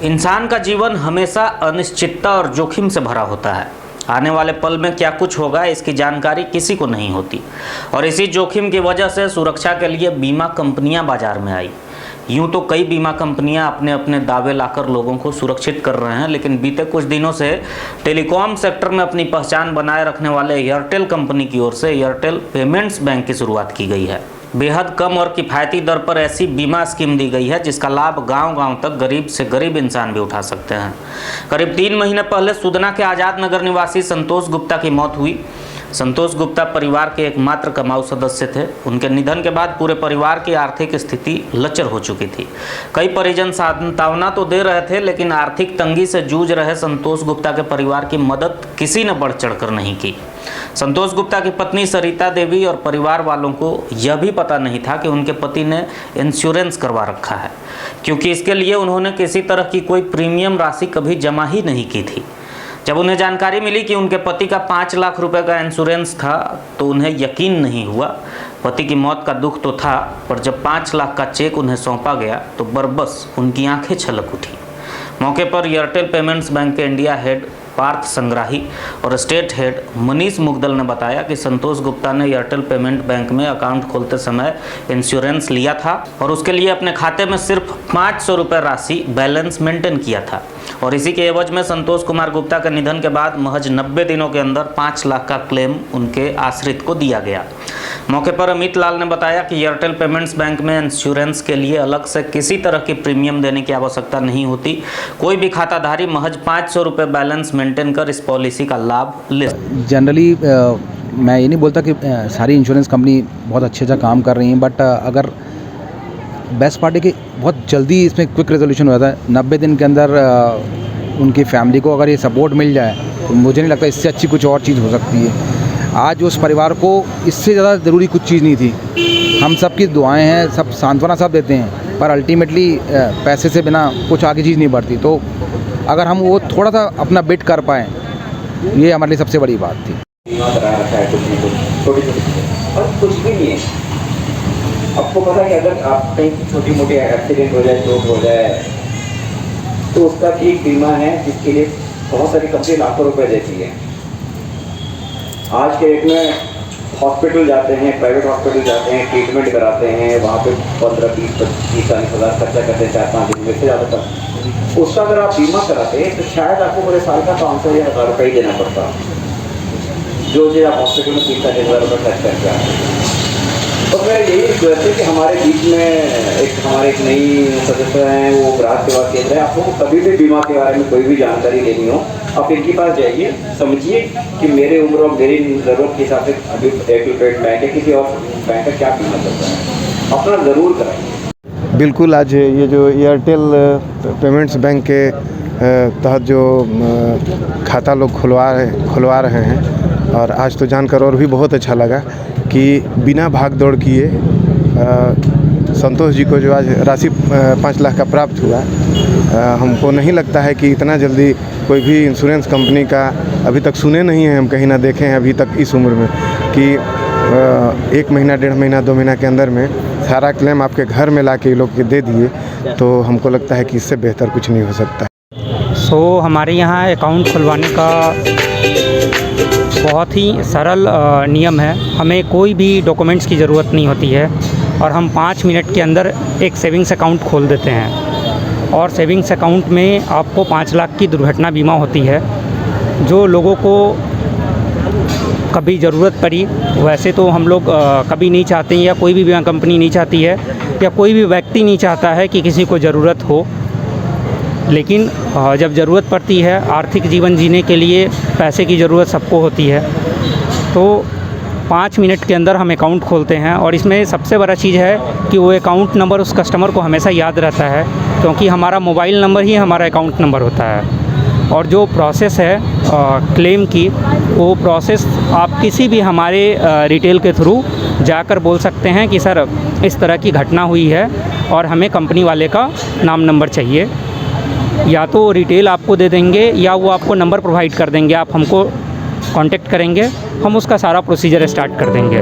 इंसान का जीवन हमेशा अनिश्चितता और जोखिम से भरा होता है। आने वाले पल में क्या कुछ होगा इसकी जानकारी किसी को नहीं होती और इसी जोखिम की वजह से सुरक्षा के लिए बीमा कंपनियां बाजार में आई। यूं तो कई बीमा कंपनियां अपने अपने दावे लाकर लोगों को सुरक्षित कर रहे हैं, लेकिन बीते कुछ दिनों से टेलीकॉम सेक्टर में अपनी पहचान बनाए रखने वाले एयरटेल कंपनी की ओर से एयरटेल पेमेंट्स बैंक की शुरुआत की गई है। बेहद कम और किफ़ायती दर पर ऐसी बीमा स्कीम दी गई है जिसका लाभ गांव-गांव तक गरीब से गरीब इंसान भी उठा सकते हैं। करीब 3 महीने पहले सुदना के आज़ाद नगर निवासी संतोष गुप्ता की मौत हुई। संतोष गुप्ता परिवार के एकमात्र कमाऊ सदस्य थे। उनके निधन के बाद पूरे परिवार की आर्थिक स्थिति लचर हो चुकी थी। कई परिजन सांत्वना तो दे रहे थे, लेकिन आर्थिक तंगी से जूझ रहे संतोष गुप्ता के परिवार की मदद किसी ने बढ़ चढ़कर नहीं की। संतोष गुप्ता की पत्नी सरिता देवी और परिवार वालों को यह भी पता नहीं था कि उनके पति ने इंश्योरेंस करवा रखा है, क्योंकि इसके लिए उन्होंने किसी तरह की कोई प्रीमियम राशि कभी जमा ही नहीं की थी। जब उन्हें जानकारी मिली कि उनके पति का 5 लाख रुपए का इंश्योरेंस था तो उन्हें यकीन नहीं हुआ। पति की मौत का दुख तो था, पर जब 5 लाख का चेक उन्हें सौंपा गया तो बरबस उनकी आंखें छलक उठी। मौके पर एयरटेल पेमेंट्स बैंक के इंडिया हेड पार्थ संग्राही और स्टेट हेड मनीष मुगदल ने बताया कि संतोष गुप्ता ने एयरटेल पेमेंट बैंक में अकाउंट खोलते समय इंश्योरेंस लिया था और उसके लिए अपने खाते में सिर्फ 500 रुपये राशि बैलेंस मेंटेन किया था और इसी के एवज में संतोष कुमार गुप्ता के निधन के बाद महज 90 दिनों के अंदर 5 लाख का क्लेम उनके आश्रित को दिया गया। मौके पर अमित लाल ने बताया कि एयरटेल पेमेंट्स बैंक में इंश्योरेंस के लिए अलग से किसी तरह की प्रीमियम देने की आवश्यकता नहीं होती। कोई भी खाताधारी महज 500 रुपये बैलेंस मेंटेन कर इस पॉलिसी का लाभ ले। जनरली मैं ये नहीं बोलता कि सारी इंश्योरेंस कंपनी बहुत अच्छे काम कर रही हैं, बट अगर बेस्ट पार्टी की बहुत जल्दी इसमें क्विक रेजोल्यूशन हो जाता है। 90 दिन के अंदर उनकी फैमिली को अगर ये सपोर्ट मिल जाए तो मुझे नहीं लगता इससे अच्छी कुछ और चीज़ हो सकती है। आज उस परिवार को इससे ज़्यादा ज़रूरी कुछ चीज़ नहीं थी। हम सब की दुआएं हैं, सब सांत्वना सब देते हैं, पर अल्टीमेटली पैसे से बिना कुछ आगे चीज़ नहीं बढ़ती। तो अगर हम वो थोड़ा सा अपना बिट कर पाएँ, ये हमारे लिए सबसे बड़ी बात थी। और कुछ भी नहीं है। आपको पता है कि अगर आप कहीं छोटी मोटी एक्सीडेंट हो जाए, चोट हो जाए, तो उसका ठीक बीमा है जिसके लिए बहुत सारी कंपनी लाखों रुपए देती है। आज के डेट में हॉस्पिटल जाते हैं, प्राइवेट हॉस्पिटल जाते हैं, ट्रीटमेंट कराते हैं, वहाँ पे 15, 20, 25, 40 हज़ार खर्चा करते हैं 4-5 दिन में से ज़्यादा तक। उसका अगर आप बीमा कराते हैं तो शायद आपको पूरे साल का 500 या 1000 रुपये ही देना पड़ता, जो चीज़ आप हॉस्पिटल में 30-40 हज़ार रुपये खर्च करके आते हैं। और मेरा यही रिक्वेस्ट है कि हमारे बीच में हमारे एक नई सदस्य हैं, वो ग्राहक सेवा केंद्र है। आपको कभी भी बीमा के बारे में कोई भी जानकारी लेनी हो, आप इनके पास जाइए, समझिए कि मेरे उम्र और मेरी ज़रूरत के हिसाब से अभी एयरटेल पेमेंट बैंक है, किसी और बैंक का क्या बीमा चलता है, अपना ज़रूर कराइए। बिल्कुल, आज ये जो एयरटेल पेमेंट्स बैंक के तहत जो खाता लोग खुलवा रहे हैं, और आज तो जानकर और भी बहुत अच्छा लगा कि बिना भाग दौड़ किए संतोष जी को जो आज राशि 5 लाख का प्राप्त हुआ। हमको नहीं लगता है कि इतना जल्दी कोई भी इंश्योरेंस कंपनी का अभी तक सुने नहीं हैं, हम कहीं ना देखें हैं अभी तक इस उम्र में कि 1 महीना, 1.5 महीना, 2 महीना के अंदर में सारा क्लेम आपके घर में ला के ये लोग दे दिए। तो हमको लगता है कि इससे बेहतर कुछ नहीं हो सकता। हमारे यहाँ अकाउंट खुलवाने का बहुत ही सरल नियम है। हमें कोई भी डॉक्यूमेंट्स की ज़रूरत नहीं होती है और हम 5 मिनट के अंदर एक सेविंग्स अकाउंट खोल देते हैं। और सेविंग्स अकाउंट में आपको 5 लाख की दुर्घटना बीमा होती है। जो लोगों को कभी ज़रूरत पड़ी, वैसे तो हम लोग कभी नहीं चाहते हैं, या कोई भी बीमा कंपनी नहीं चाहती है, या कोई भी व्यक्ति नहीं चाहता है कि किसी को ज़रूरत हो, लेकिन जब ज़रूरत पड़ती है, आर्थिक जीवन जीने के लिए पैसे की ज़रूरत सबको होती है। तो 5 मिनट के अंदर हम अकाउंट खोलते हैं और इसमें सबसे बड़ा चीज़ है कि वो अकाउंट नंबर उस कस्टमर को हमेशा याद रहता है, क्योंकि हमारा मोबाइल नंबर ही हमारा अकाउंट नंबर होता है। और जो प्रोसेस है क्लेम की, वो प्रोसेस आप किसी भी हमारे रिटेल के थ्रू जाकर बोल सकते हैं कि सर इस तरह की घटना हुई है और हमें कंपनी वाले का नाम नंबर चाहिए। या तो रिटेल आपको दे देंगे या वो आपको नंबर प्रोवाइड कर देंगे, आप हमको कांटेक्ट करेंगे, हम उसका सारा प्रोसीजर स्टार्ट कर देंगे।